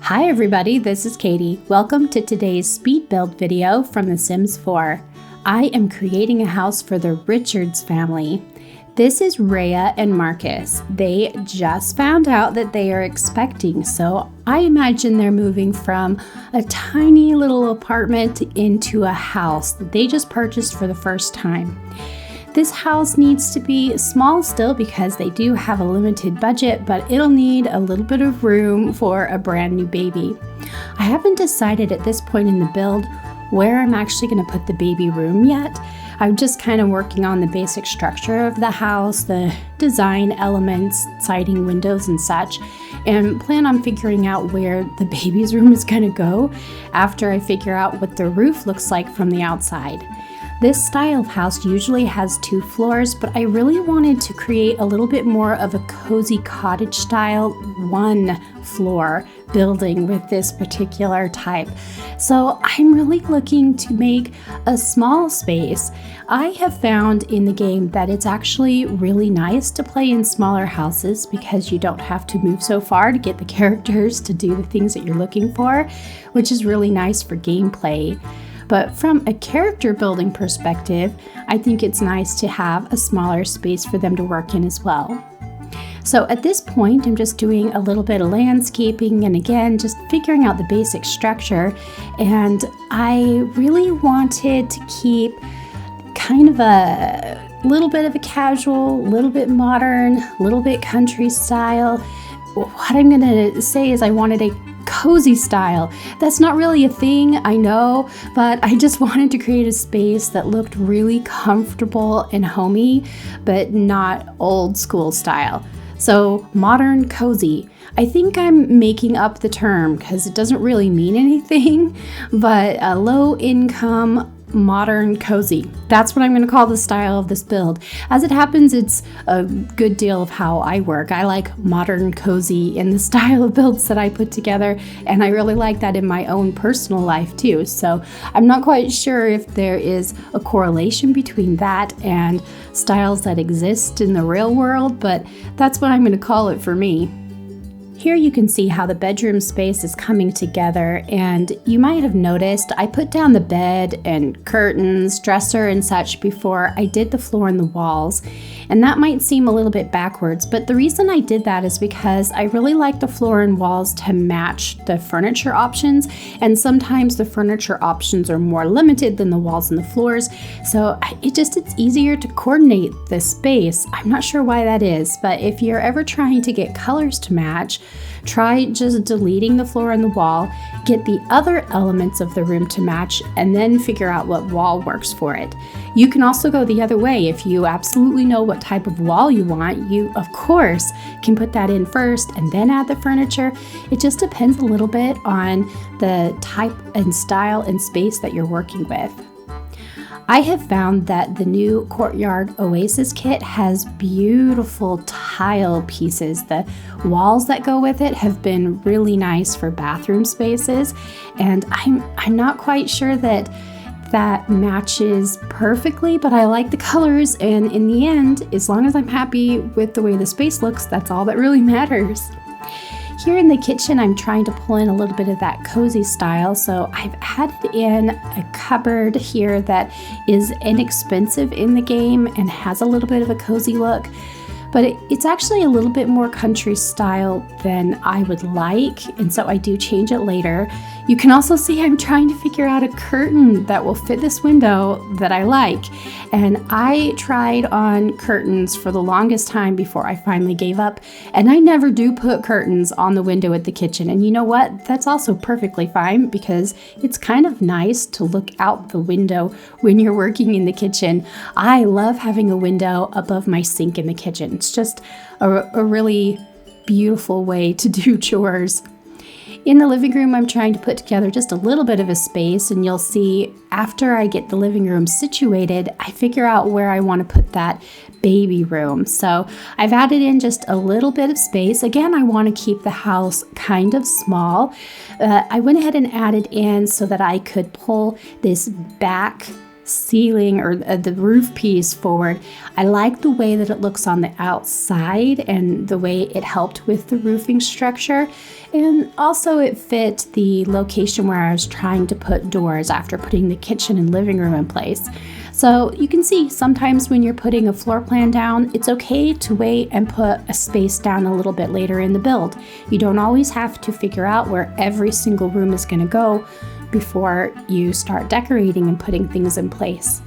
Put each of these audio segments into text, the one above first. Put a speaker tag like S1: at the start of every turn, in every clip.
S1: Hi everybody, this is Katie. Welcome to today's speed build video from The Sims 4. I am creating a house for the Richards family. This is Rhea and Marcus. They just found out that they are expecting, so I imagine they're moving from a tiny little apartment into a house that they just purchased for the first time. This house needs to be small still because they do have a limited budget, but it'll need a little bit of room for a brand new baby. I haven't decided at this point in the build where I'm actually going to put the baby room yet. I'm just kind of working on the basic structure of the house, the design elements, siding, windows, and such, and plan on figuring out where the baby's room is going to go after I figure out what the roof looks like from the outside. This style of house usually has 2 floors, but I really wanted to create a little bit more of a cozy cottage style 1-floor building with this particular type. So I'm really looking to make a small space. I have found in the game that it's actually really nice to play in smaller houses because you don't have to move so far to get the characters to do the things that you're looking for, which is really nice for gameplay. But from a character building perspective, I think it's nice to have a smaller space for them to work in as well. So at this point, I'm just doing a little bit of landscaping and again, just figuring out the basic structure. And I really wanted to keep kind of a little bit of a casual, little bit modern, little bit country style. What I'm going to say is I wanted a cozy style. That's not really a thing, I know, but I just wanted to create a space that looked really comfortable and homey, but not old school style. So modern cozy. I think I'm making up the term because it doesn't really mean anything, but a low income modern cozy. That's what I'm going to call the style of this build. As it happens, it's a good deal of how I work. I like modern cozy in the style of builds that I put together, and I really like that in my own personal life too. So I'm not quite sure if there is a correlation between that and styles that exist in the real world, but that's what I'm going to call it for me. Here you can see how the bedroom space is coming together, and you might have noticed I put down the bed and curtains, dresser and such before I did the floor and the walls, and that might seem a little bit backwards, but the reason I did that is because I really like the floor and walls to match the furniture options, and sometimes the furniture options are more limited than the walls and the floors, so it's easier to coordinate the space. I'm not sure why that is, but if you're ever trying to get colors to match, try just deleting the floor and the wall, get the other elements of the room to match, and then figure out what wall works for it. You can also go the other way. If you absolutely know what type of wall you want, you of course can put that in first and then add the furniture. It just depends a little bit on the type and style and space that you're working with. I have found that the new Courtyard Oasis kit has beautiful tile pieces. The walls that go with it have been really nice for bathroom spaces, and I'm not quite sure that matches perfectly, but I like the colors, and in the end, as long as I'm happy with the way the space looks, that's all that really matters. Here in the kitchen, I'm trying to pull in a little bit of that cozy style, so I've added in a cupboard here that is inexpensive in the game and has a little bit of a cozy look, but it's actually a little bit more country style than I would like, and so I do change it later. You can also see I'm trying to figure out a curtain that will fit this window that I like, and I tried on curtains for the longest time before I finally gave up, and I never do put curtains on the window at the kitchen, and you know what? That's also perfectly fine because it's kind of nice to look out the window when you're working in the kitchen. I love having a window above my sink in the kitchen. It's just a really beautiful way to do chores. In the living room, I'm trying to put together just a little bit of a space, and you'll see after I get the living room situated, I figure out where I want to put that baby room. So I've added in just a little bit of space. Again, I want to keep the house kind of small. I went ahead and added in so that I could pull this back ceiling or the roof piece forward. I like the way that it looks on the outside and the way it helped with the roofing structure. And also it fit the location where I was trying to put doors after putting the kitchen and living room in place. So you can see sometimes when you're putting a floor plan down, it's okay to wait and put a space down a little bit later in the build. You don't always have to figure out where every single room is going to go before you start decorating and putting things in place.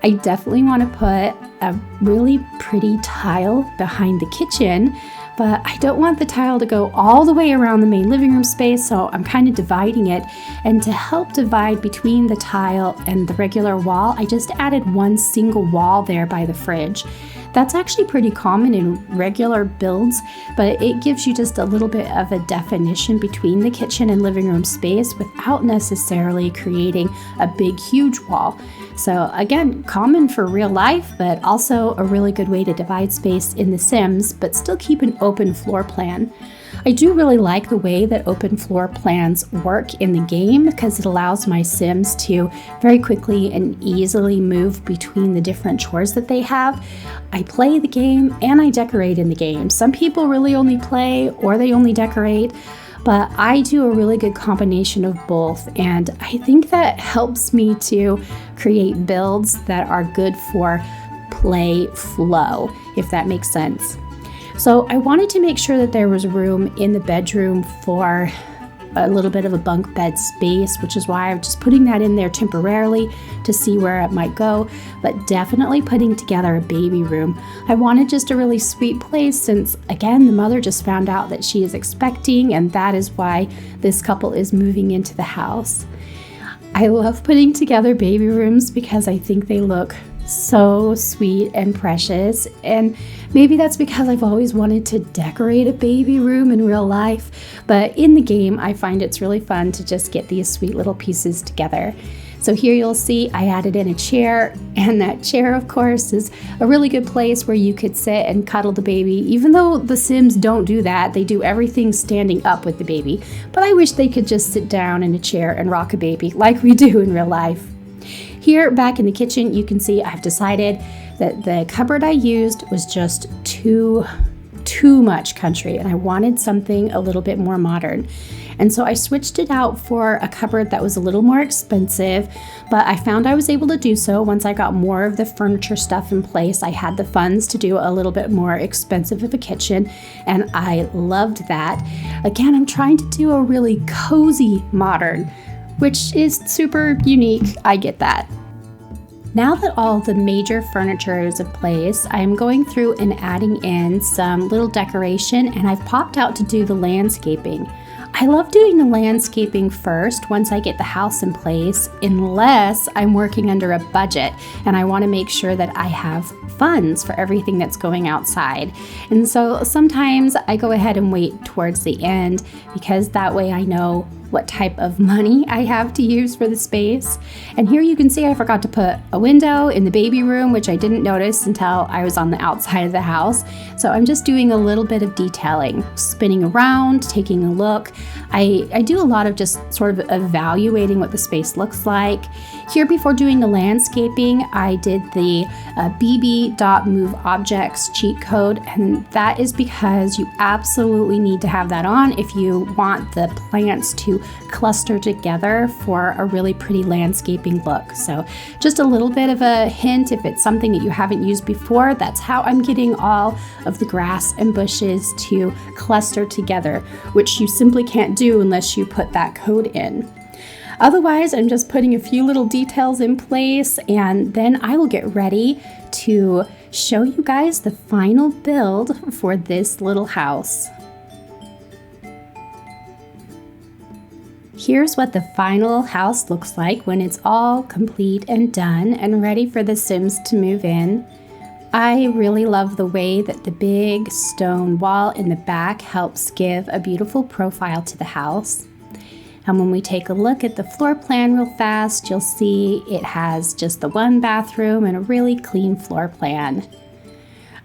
S1: I definitely want to put a really pretty tile behind the kitchen, but I don't want the tile to go all the way around the main living room space, so I'm kind of dividing it. And to help divide between the tile and the regular wall, I just added one single wall there by the fridge. That's actually pretty common in regular builds, but it gives you just a little bit of a definition between the kitchen and living room space without necessarily creating a big, huge wall. So again, common for real life, but also a really good way to divide space in The Sims, but still keep an open floor plan. I do really like the way that open floor plans work in the game because it allows my Sims to very quickly and easily move between the different chores that they have. I play the game and I decorate in the game. Some people really only play or they only decorate, but I do a really good combination of both, and I think that helps me to create builds that are good for play flow, if that makes sense. So I wanted to make sure that there was room in the bedroom for a little bit of a bunk bed space, which is why I'm just putting that in there temporarily to see where it might go, but definitely putting together a baby room. I wanted just a really sweet place since, again, the mother just found out that she is expecting, and that is why this couple is moving into the house. I love putting together baby rooms because I think they look so sweet and precious, and maybe that's because I've always wanted to decorate a baby room in real life, but in the game I find it's really fun to just get these sweet little pieces together. So here you'll see I added in a chair, and that chair of course is a really good place where you could sit and cuddle the baby, even though the Sims don't do that. They do everything standing up with the baby, but I wish they could just sit down in a chair and rock a baby like we do in real life. Here back in the kitchen, you can see I've decided that the cupboard I used was just too much country, and I wanted something a little bit more modern. And so I switched it out for a cupboard that was a little more expensive, but I found I was able to do so once I got more of the furniture stuff in place. I had the funds to do a little bit more expensive of a kitchen, and I loved that. Again, I'm trying to do a really cozy modern, which is super unique. I get that. Now that all the major furniture is in place, I'm going through and adding in some little decoration, and I've popped out to do the landscaping. I love doing the landscaping first once I get the house in place, unless I'm working under a budget and I want to make sure that I have funds for everything that's going outside. And so sometimes I go ahead and wait towards the end because that way I know what type of money I have to use for the space. And here you can see I forgot to put a window in the baby room, which I didn't notice until I was on the outside of the house. So I'm just doing a little bit of detailing, spinning around, taking a look. I do a lot of just sort of evaluating what the space looks like. Here before doing the landscaping, I did the bb.moveobjects cheat code, and that is because you absolutely need to have that on if you want the plants to cluster together for a really pretty landscaping look. So just a little bit of a hint, if it's something that you haven't used before, that's how I'm getting all of the grass and bushes to cluster together, which you simply can't do unless you put that code in. Otherwise, I'm just putting a few little details in place, and then I will get ready to show you guys the final build for this little house. Here's what the final house looks like when it's all complete and done and ready for the Sims to move in. I really love the way that the big stone wall in the back helps give a beautiful profile to the house. And when we take a look at the floor plan real fast, you'll see it has just the one bathroom and a really clean floor plan.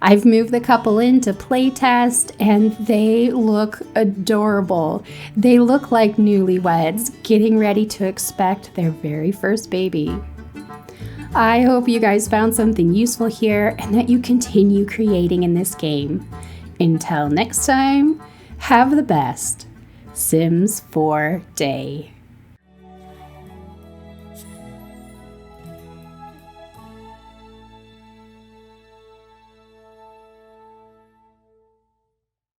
S1: I've moved the couple in to play test, and they look adorable. They look like newlyweds getting ready to expect their very first baby. I hope you guys found something useful here and that you continue creating in this game. Until next time, have the best Sims 4 day.